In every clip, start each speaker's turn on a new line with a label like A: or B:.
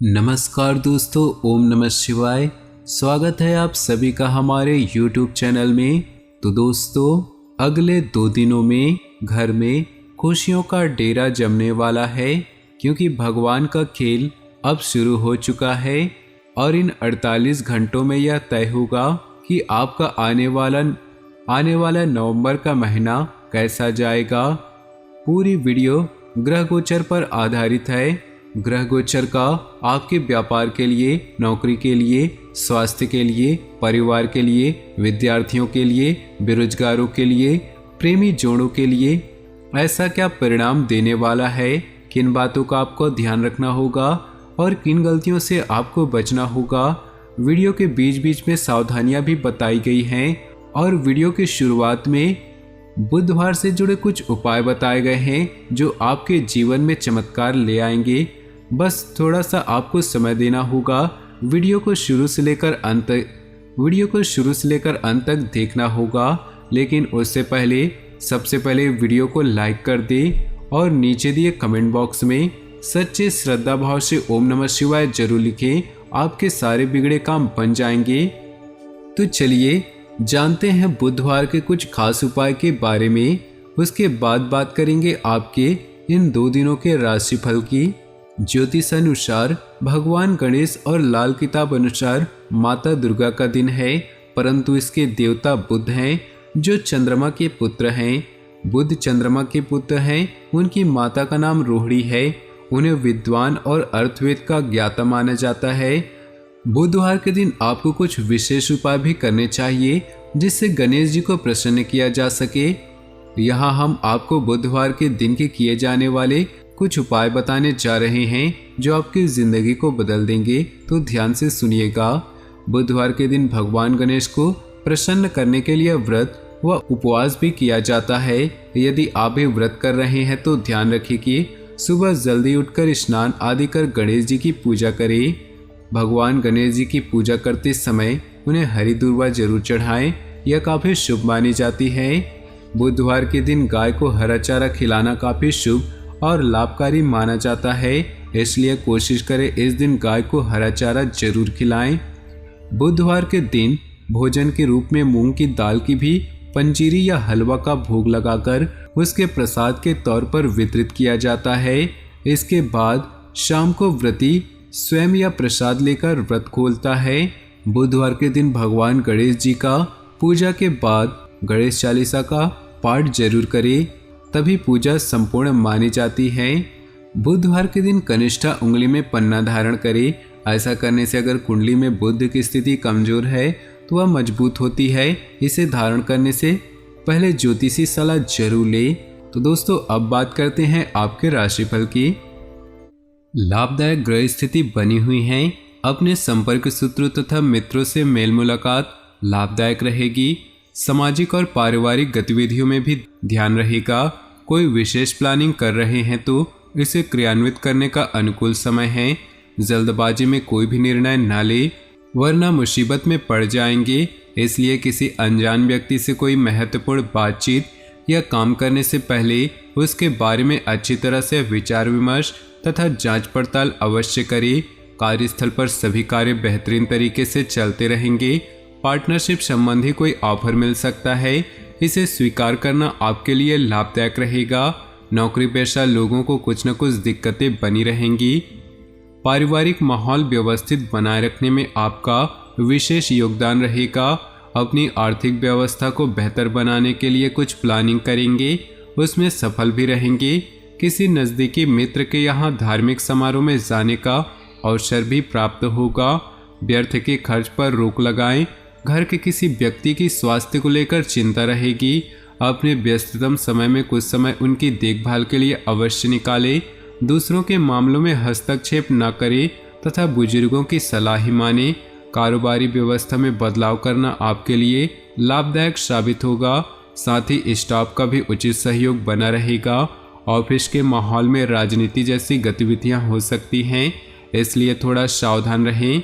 A: नमस्कार दोस्तों, ओम नमः शिवाय। स्वागत है आप सभी का हमारे YouTube चैनल में। तो दोस्तों, अगले 2 दिनों में घर में खुशियों का डेरा जमने वाला है, क्योंकि भगवान का खेल अब शुरू हो चुका है और इन 48 घंटों में यह तय होगा कि आपका आने वाला नवंबर का महीना कैसा जाएगा। पूरी वीडियो ग्रह गोचर पर आधारित है। ग्रह गोचर का आपके व्यापार के लिए, नौकरी के लिए, स्वास्थ्य के लिए, परिवार के लिए, विद्यार्थियों के लिए, बेरोजगारों के लिए, प्रेमी जोड़ों के लिए ऐसा क्या परिणाम देने वाला है, किन बातों का आपको ध्यान रखना होगा और किन गलतियों से आपको बचना होगा। वीडियो के बीच बीच में सावधानियां भी बताई गई हैं और वीडियो की शुरुआत में बुधवार से जुड़े कुछ उपाय बताए गए हैं जो आपके जीवन में चमत्कार ले आएंगे। बस थोड़ा सा आपको समय देना होगा। वीडियो को शुरू से लेकर अंत तक देखना होगा, लेकिन उससे पहले सबसे पहले वीडियो को लाइक कर दे और नीचे दिए कमेंट बॉक्स में सच्चे श्रद्धा भाव से ओम नमः शिवाय जरूर लिखें। आपके सारे बिगड़े काम बन जाएंगे। तो चलिए जानते हैं बुधवार के कुछ खास उपाय के बारे में। उसके बाद बात करेंगे आपके इन 2 दिनों के राशिफल की। ज्योतिष अनुसार भगवान गणेश और लाल किताब अनुसार माता दुर्गा का दिन है, परंतु इसके देवता बुध हैं जो चंद्रमा के पुत्र हैं। बुध चंद्रमा के पुत्र हैं। उनकी माता का नाम रोहिणी है। उन्हें विद्वान और अर्थवेद का ज्ञाता माना जाता है। बुधवार के दिन आपको कुछ विशेष उपाय भी करने चाहिए जिससे गणेश जी को प्रसन्न किया जा सके। यहाँ हम आपको बुधवार के दिन के किए जाने वाले कुछ उपाय बताने जा रहे हैं जो आपकी जिंदगी को बदल देंगे, तो ध्यान से सुनिएगा। बुधवार के दिन भगवान गणेश को प्रसन्न करने के लिए व्रत व उपवास भी किया जाता है। यदि आप भी व्रत कर रहे हैं तो ध्यान रखिए कि सुबह जल्दी उठकर स्नान आदि कर गणेश जी की पूजा करें। भगवान गणेश जी की पूजा करते समय उन्हें हरी दूर्वा जरूर चढ़ाएं, यह काफी शुभ मानी जाती है। बुधवार के दिन गाय को हरा चारा खिलाना काफी शुभ और लाभकारी माना जाता है, इसलिए कोशिश करें इस दिन गाय को हरा चारा जरूर खिलाएं। बुधवार के दिन भोजन के रूप में मूंग की दाल की भी पंजीरी या हलवा का भोग लगाकर उसके प्रसाद के तौर पर वितरित किया जाता है। इसके बाद शाम को व्रती स्वयं या प्रसाद लेकर व्रत खोलता है। बुधवार के दिन भगवान गणेश जी का पूजा के बाद गणेश चालीसा का पाठ जरूर करें, तभी पूजा संपूर्ण मानी जाती है। बुधवार के दिन कनिष्ठा उंगली में पन्ना धारण करें। ऐसा करने से अगर कुंडली में बुध की स्थिति कमजोर है तो वह मजबूत होती है। इसे धारण करने से पहले ज्योतिषी सलाह जरूर ले। तो दोस्तों, अब बात करते हैं आपके राशिफल की। लाभदायक ग्रह स्थिति बनी हुई है। अपने संपर्क सूत्रों तथा मित्रों से मेल मुलाकात लाभदायक रहेगी। सामाजिक और पारिवारिक गतिविधियों में भी ध्यान रहेगा। कोई विशेष प्लानिंग कर रहे हैं तो इसे क्रियान्वित करने का अनुकूल समय है। जल्दबाजी में कोई भी निर्णय न ले, वरना मुसीबत में पड़ जाएंगे। इसलिए किसी अनजान व्यक्ति से कोई महत्वपूर्ण बातचीत या काम करने से पहले उसके बारे में अच्छी तरह से विचार विमर्श तथा जांच पड़ताल अवश्य करें। कार्यस्थल पर सभी कार्य बेहतरीन तरीके से चलते रहेंगे। पार्टनरशिप संबंधी कोई ऑफर मिल सकता है, इसे स्वीकार करना आपके लिए लाभदायक रहेगा। नौकरी पेशा लोगों को कुछ न कुछ दिक्कतें बनी रहेंगी। पारिवारिक माहौल व्यवस्थित बनाए रखने में आपका विशेष योगदान रहेगा। अपनी आर्थिक व्यवस्था को बेहतर बनाने के लिए कुछ प्लानिंग करेंगे, उसमें सफल भी रहेंगे। किसी नज़दीकी मित्र के यहाँ धार्मिक समारोह में जाने का अवसर भी प्राप्त होगा। व्यर्थ के खर्च पर रोक लगाएं। घर के किसी व्यक्ति की स्वास्थ्य को लेकर चिंता रहेगी। अपने व्यस्ततम समय में कुछ समय उनकी देखभाल के लिए अवश्य निकालें। दूसरों के मामलों में हस्तक्षेप न करें तथा बुजुर्गों की सलाह ही मानें। कारोबारी व्यवस्था में बदलाव करना आपके लिए लाभदायक साबित होगा। साथ ही स्टाफ का भी उचित सहयोग बना रहेगा। ऑफिस के माहौल में राजनीति जैसी गतिविधियां हो सकती हैं, इसलिए थोड़ा सावधान रहें।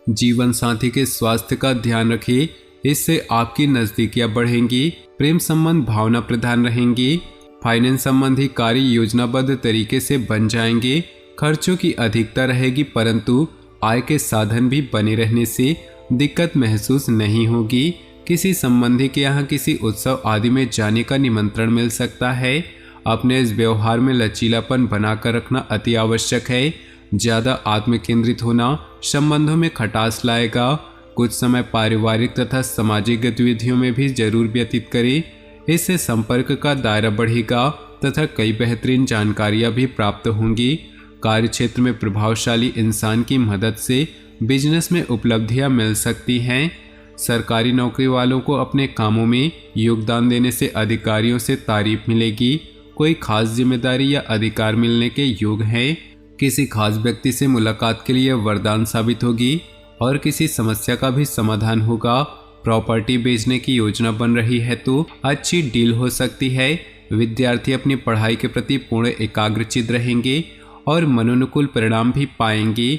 A: जीवन साथी के स्वास्थ्य का ध्यान रखें, इससे आपकी नजदीकियां बढ़ेंगी। प्रेम संबंध भावना प्रधान रहेंगी। फाइनेंस संबंधी कार्य योजनाबद्ध तरीके से बन जाएंगे। खर्चों की अधिकता रहेगी, परंतु आय के साधन भी बने रहने से दिक्कत महसूस नहीं होगी। किसी संबंधी के यहाँ किसी उत्सव आदि में जाने का निमंत्रण मिल सकता है। अपने इस व्यवहार में लचीलापन बनाकर रखना अति आवश्यक है। ज़्यादा आत्म केंद्रित होना संबंधों में खटास लाएगा। कुछ समय पारिवारिक तथा सामाजिक गतिविधियों में भी जरूर व्यतीत करें। इससे संपर्क का दायरा बढ़ेगा तथा कई बेहतरीन जानकारियां भी प्राप्त होंगी। कार्यक्षेत्र में प्रभावशाली इंसान की मदद से बिजनेस में उपलब्धियां मिल सकती हैं। सरकारी नौकरी वालों को अपने कामों में योगदान देने से अधिकारियों से तारीफ मिलेगी। कोई खास जिम्मेदारी या अधिकार मिलने के योग हैं। किसी खास व्यक्ति से मुलाकात के लिए वरदान साबित होगी और किसी समस्या का भी समाधान होगा। प्रॉपर्टी बेचने की योजना बन रही है तो अच्छी डील हो सकती है। विद्यार्थी अपनी पढ़ाई के प्रति पूर्ण एकाग्रचित रहेंगे और मनोनुकूल परिणाम भी पाएंगे।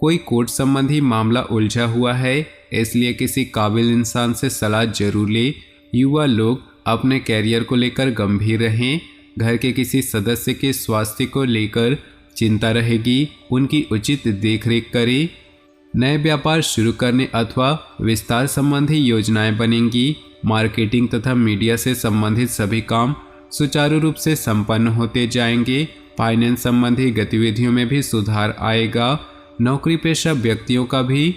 A: कोई कोर्ट संबंधी मामला उलझा हुआ है, इसलिए किसी काबिल इंसान से सलाह जरूर ले। युवा लोग अपने कैरियर को लेकर गंभीर रहें। घर के किसी सदस्य के स्वास्थ्य को लेकर चिंता रहेगी, उनकी उचित देखरेख करें। नए व्यापार शुरू करने अथवा विस्तार संबंधी योजनाएं बनेंगी। मार्केटिंग तथा मीडिया से संबंधित सभी काम सुचारू रूप से संपन्न होते जाएंगे। फाइनेंस संबंधी गतिविधियों में भी सुधार आएगा। नौकरी पेशा व्यक्तियों का भी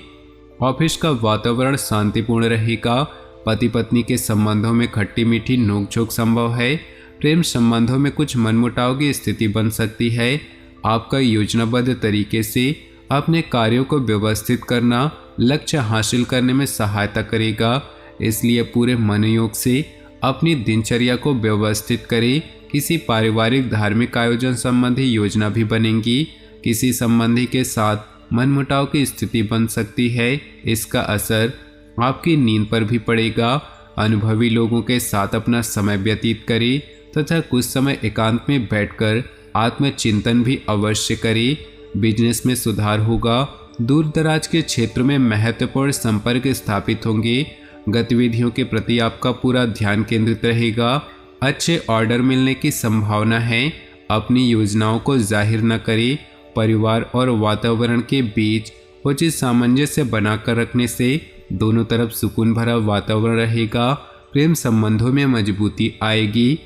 A: ऑफिस का वातावरण शांतिपूर्ण रहेगा। पति पत्नी के संबंधों में खट्टी मीठी नोकझोंक संभव है। प्रेम संबंधों में कुछ मनमुटाव की स्थिति बन सकती है। आपका योजनाबद्ध तरीके से अपने कार्यों को व्यवस्थित करना लक्ष्य हासिल करने में सहायता करेगा, इसलिए पूरे मनोयोग से अपनी दिनचर्या को व्यवस्थित करें। किसी पारिवारिक धार्मिक आयोजन संबंधी योजना भी बनेगी। किसी संबंधी के साथ मनमुटाव की स्थिति बन सकती है। इसका असर आपकी नींद पर भी पड़ेगा। अनुभवी लोगों के साथ अपना समय व्यतीत करें तथा कुछ समय एकांत में बैठकर आत्मचिंतन भी अवश्य करें। बिजनेस में सुधार होगा। दूर दराज के क्षेत्र में महत्वपूर्ण संपर्क स्थापित होंगे। गतिविधियों के प्रति आपका पूरा ध्यान केंद्रित रहेगा। अच्छे ऑर्डर मिलने की संभावना है। अपनी योजनाओं को जाहिर न करें। परिवार और वातावरण के बीच उचित सामंजस्य बनाकर रखने से दोनों तरफ सुकून भरा वातावरण रहेगा। प्रेम संबंधों में मजबूती आएगी।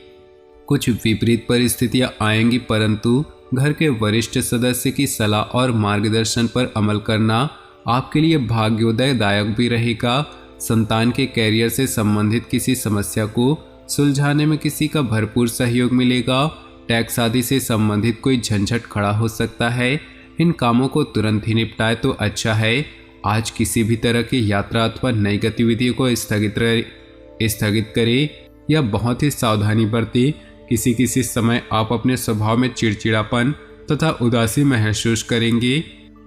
A: कुछ विपरीत परिस्थितियां आएंगी, परंतु घर के वरिष्ठ सदस्य की सलाह और मार्गदर्शन पर अमल करना आपके लिए भाग्योदयदायक भी रहेगा। संतान के कैरियर से संबंधित किसी समस्या को सुलझाने में किसी का भरपूर सहयोग मिलेगा। टैक्स आदि से संबंधित कोई झंझट खड़ा हो सकता है। इन कामों को तुरंत ही निपटाए तो अच्छा है। आज किसी भी तरह की यात्रा अथवा नई गतिविधियों को स्थगित करें या बहुत ही सावधानी बरतें। किसी समय आप अपने स्वभाव में चिड़चिड़ापन तथा उदासी महसूस करेंगे।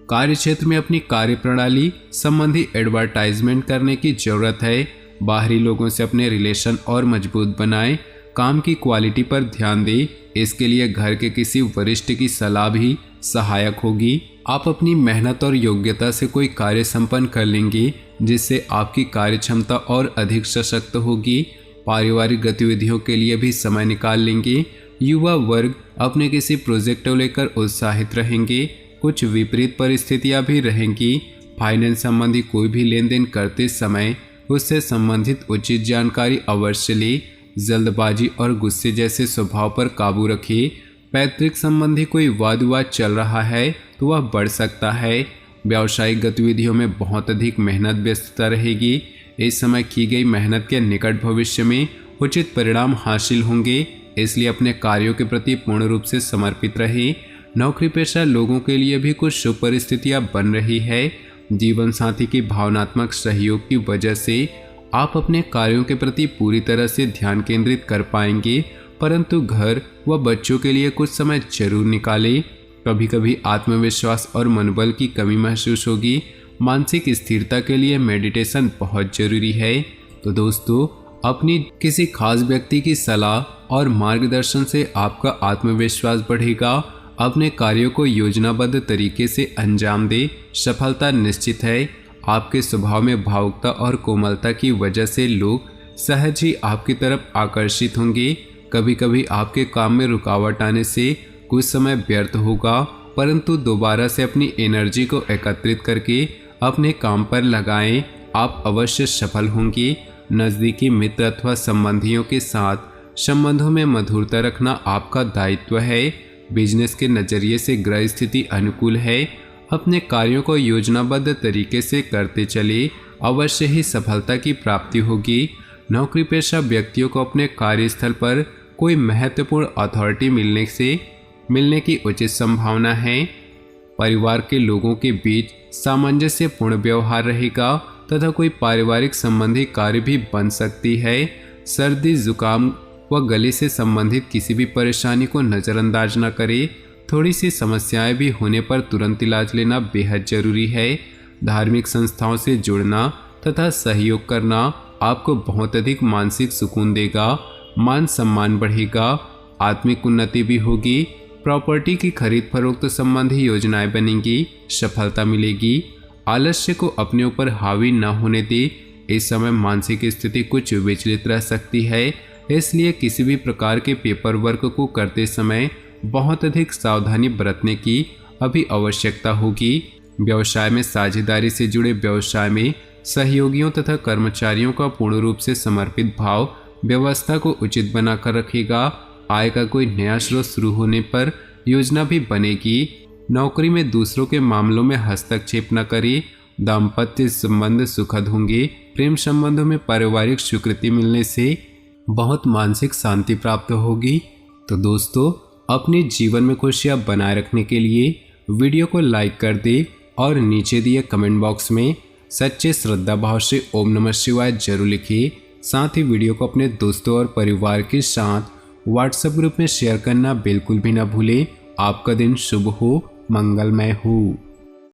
A: कार्यक्षेत्र में अपनी कार्यप्रणाली संबंधी एडवर्टाइजमेंट करने की जरूरत है। बाहरी लोगों से अपने रिलेशन और मजबूत बनाएं। काम की क्वालिटी पर ध्यान दें। इसके लिए घर के किसी वरिष्ठ की सलाह भी सहायक होगी। आप अपनी मेहनत और योग्यता से कोई कार्य संपन्न कर लेंगे, जिससे आपकी कार्य क्षमता और अधिक सशक्त होगी। पारिवारिक गतिविधियों के लिए भी समय निकाल लेंगे। युवा वर्ग अपने किसी प्रोजेक्ट को लेकर उत्साहित रहेंगे। कुछ विपरीत परिस्थितियां भी रहेंगी। फाइनेंस संबंधी कोई भी लेन देन करते समय उससे संबंधित उचित जानकारी अवश्य ले। जल्दबाजी और गुस्से जैसे स्वभाव पर काबू रखिए। पैतृक संबंधी कोई वाद विवाद चल रहा है तो वह बढ़ सकता है। व्यावसायिक गतिविधियों में बहुत अधिक मेहनत व्यस्तता रहेगी। इस समय की गई मेहनत के निकट भविष्य में उचित परिणाम हासिल होंगे, इसलिए अपने कार्यों के प्रति पूर्ण रूप से समर्पित रहें। नौकरी पेशा लोगों के लिए भी कुछ शुभ परिस्थितियां बन रही है। जीवन साथी की भावनात्मक सहयोग की वजह से आप अपने कार्यों के प्रति पूरी तरह से ध्यान केंद्रित कर पाएंगे, परंतु घर व बच्चों के लिए कुछ समय जरूर निकालें। कभी कभी आत्मविश्वास और मनोबल की कमी महसूस होगी। मानसिक स्थिरता के लिए मेडिटेशन बहुत जरूरी है। तो दोस्तों, अपनी किसी खास व्यक्ति की सलाह और मार्गदर्शन से आपका आत्मविश्वास बढ़ेगा। अपने कार्यों को योजनाबद्ध तरीके से अंजाम दे, सफलता निश्चित है। आपके स्वभाव में भावुकता और कोमलता की वजह से लोग सहज ही आपकी तरफ आकर्षित होंगे। कभी कभी आपके काम में रुकावट आने से कुछ समय व्यर्थ होगा परंतु दोबारा से अपनी एनर्जी को एकत्रित करके अपने काम पर लगाएं। आप अवश्य सफल होंगे। नज़दीकी मित्र अथवा संबंधियों के साथ संबंधों में मधुरता रखना आपका दायित्व है। बिजनेस के नज़रिए से ग्रह स्थिति अनुकूल है। अपने कार्यों को योजनाबद्ध तरीके से करते चले, अवश्य ही सफलता की प्राप्ति होगी। नौकरी पेशा व्यक्तियों को अपने कार्यस्थल पर कोई महत्वपूर्ण अथॉरिटी मिलने की उचित संभावना है। परिवार के लोगों के बीच सामंजस्यपूर्ण व्यवहार रहेगा तथा कोई पारिवारिक संबंधी कार्य भी बन सकती है। सर्दी, जुकाम व गले से संबंधित किसी भी परेशानी को नज़रअंदाज न करें। थोड़ी सी समस्याएं भी होने पर तुरंत इलाज लेना बेहद जरूरी है। धार्मिक संस्थाओं से जुड़ना तथा सहयोग करना आपको बहुत अधिक मानसिक सुकून देगा। मान सम्मान बढ़ेगा, आत्मिक उन्नति भी होगी। प्रॉपर्टी की खरीद फरोख्त संबंधी योजनाएं बनेंगी, सफलता मिलेगी। आलस्य को अपने ऊपर हावी न होने दे। इस समय मानसिक स्थिति कुछ विचलित रह सकती है, इसलिए किसी भी प्रकार के पेपर वर्क को करते समय बहुत अधिक सावधानी बरतने की अभी आवश्यकता होगी। व्यवसाय में साझेदारी से जुड़े व्यवसाय में सहयोगियों तथा कर्मचारियों का पूर्ण रूप से समर्पित भाव व्यवस्था को उचित बनाकर रखेगा। आय का कोई नया स्रोत शुरू होने पर योजना भी बनेगी। नौकरी में दूसरों के मामलों में हस्तक्षेप न करें। दाम्पत्य संबंध सुखद होंगे। प्रेम संबंधों में पारिवारिक स्वीकृति मिलने से बहुत मानसिक शांति प्राप्त होगी। तो दोस्तों, अपने जीवन में खुशियां बनाए रखने के लिए वीडियो को लाइक कर दें और नीचे दिए कमेंट बॉक्स में सच्चे श्रद्धा भाव से ओम नमः शिवाय जरूर लिखिए। साथ ही वीडियो को अपने दोस्तों और परिवार के साथ व्हाट्सएप ग्रुप में शेयर करना बिल्कुल भी ना भूलें। आपका दिन शुभ हो, मंगलमय हो।